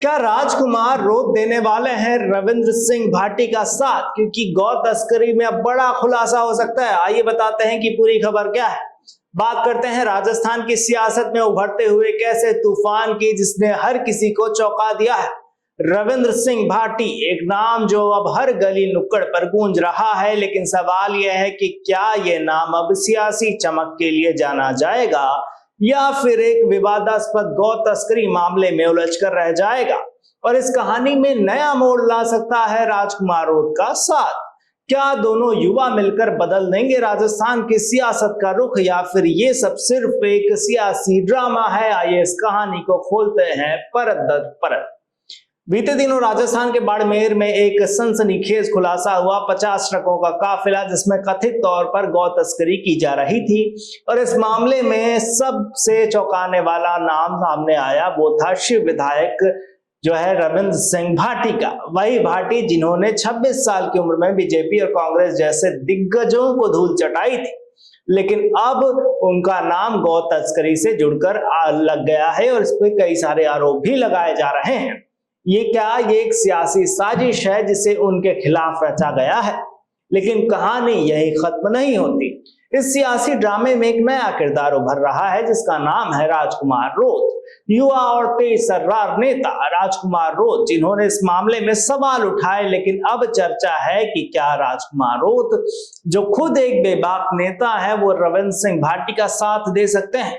क्या राजकुमार रोक देने वाले हैं रविंद्र सिंह भाटी का साथ, क्योंकि गौ तस्करी में अब बड़ा खुलासा हो सकता है। आइए बताते हैं कि पूरी खबर क्या है। बात करते हैं राजस्थान की सियासत में उभरते हुए कैसे तूफान की, जिसने हर किसी को चौंका दिया है। रविंद्र सिंह भाटी एक नाम जो अब हर गली नुक्कड़ पर गूंज रहा है, लेकिन सवाल यह है कि क्या यह नाम अब सियासी चमक के लिए जाना जाएगा या फिर एक विवादास्पद गौ तस्करी मामले में उलझकर रह जाएगा। और इस कहानी में नया मोड़ ला सकता है राजकुमार रोत का साथ। क्या दोनों युवा मिलकर बदल देंगे राजस्थान की सियासत का रुख, या फिर ये सब सिर्फ एक सियासी ड्रामा है। आइए इस कहानी को खोलते हैं परत दर परत। बीते दिनों राजस्थान के बाड़मेर में एक सनसनीखेज खुलासा हुआ। 50 ट्रकों का काफिला, जिसमें कथित तौर पर गौ तस्करी की जा रही थी, और इस मामले में सबसे चौंकाने वाला नाम सामने आया वो था शिव विधायक जो है रविंद्र सिंह भाटी का। वही भाटी जिन्होंने 26 साल की उम्र में बीजेपी और कांग्रेस जैसे दिग्गजों को धूल चटाई थी, लेकिन अब उनका नाम गौ तस्करी से जुड़कर लग गया है और इस पर कई सारे आरोप भी लगाए जा रहे हैं। ये एक सियासी साजिश है जिसे उनके खिलाफ रचा गया है। लेकिन कहानी यही खत्म नहीं होती। इस सियासी ड्रामे में एक नया किरदार उभर रहा है जिसका नाम है राजकुमार रोत। युवा और तेज तर्रार नेता राजकुमार रोत, जिन्होंने इस मामले में सवाल उठाए, लेकिन अब चर्चा है कि क्या राजकुमार रोत, जो खुद एक बेबाक नेता है, वो रविंद्र सिंह भाटी का साथ दे सकते हैं।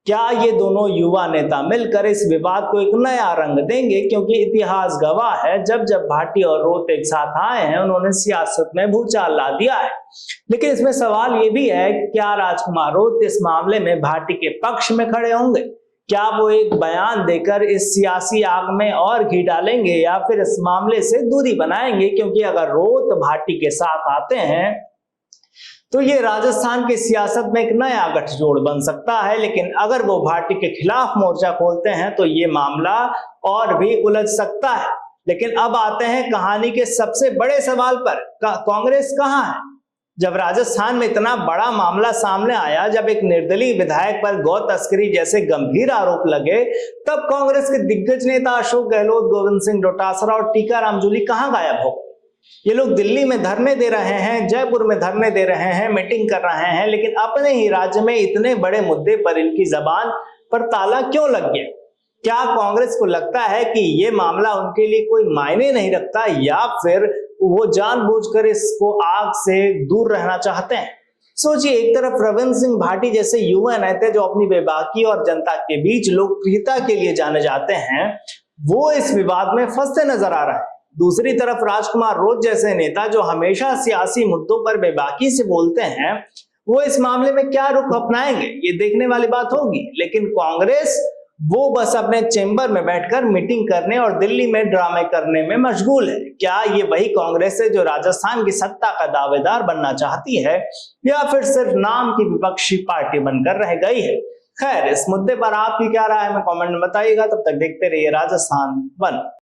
क्या ये दोनों युवा नेता मिलकर इस विवाद को एक नया रंग देंगे, क्योंकि इतिहास गवाह है जब जब भाटी और रोत एक साथ आए हैं उन्होंने सियासत में भूचाल ला दिया है। लेकिन इसमें सवाल ये भी है कि क्या राजकुमार रोत इस मामले में भाटी के पक्ष में खड़े होंगे। क्या वो एक बयान देकर इस सियासी आग में और घी डालेंगे या फिर इस मामले से दूरी बनाएंगे, क्योंकि अगर रोत भाटी के साथ आते हैं तो ये राजस्थान की सियासत में एक नया गठजोड़ बन सकता है। लेकिन अगर वो भाटी के खिलाफ मोर्चा खोलते हैं तो ये मामला और भी उलझ सकता है। लेकिन अब आते हैं कहानी के सबसे बड़े सवाल पर, कांग्रेस कहां है। जब राजस्थान में इतना बड़ा मामला सामने आया, जब एक निर्दलीय विधायक पर गौ तस्करी जैसे गंभीर आरोप लगे, तब कांग्रेस के दिग्गज नेता अशोक गहलोत, गोविंद सिंह डोटासरा और टीकाराम जूली कहां गायब हो। ये लोग दिल्ली में धरने दे रहे हैं, जयपुर में धरने दे रहे हैं, मीटिंग कर रहे हैं, लेकिन अपने ही राज्य में इतने बड़े मुद्दे पर इनकी जबान पर ताला क्यों लग गया। क्या कांग्रेस को लगता है कि ये मामला उनके लिए कोई मायने नहीं रखता, या फिर वो जानबूझकर इसको आग से दूर रहना चाहते हैं। सोचिए, एक तरफ रविंद्र सिंह भाटी जैसे युवा नेता जो अपनी बेबाकी और जनता के बीच लोकप्रियता के लिए जाने जाते हैं, वो इस विवाद में फंसते नजर आ रहे हैं। दूसरी तरफ राजकुमार रोत जैसे नेता जो हमेशा सियासी मुद्दों पर बेबाकी से बोलते हैं, वो इस मामले में क्या रुख अपनाएंगे, ये देखने वाली बात होगी। लेकिन कांग्रेस वो बस अपने चेंबर में बैठकर मीटिंग करने और दिल्ली में ड्रामे करने में मशगूल है। क्या ये वही कांग्रेस है जो राजस्थान की सत्ता का दावेदार बनना चाहती है, या फिर सिर्फ नाम की विपक्षी पार्टी बनकर रह गई है। खैर, इस मुद्दे पर आपकी क्या राय है, हमें कमेंट में बताइएगा। तब तक देखते रहिए राजस्थान वन।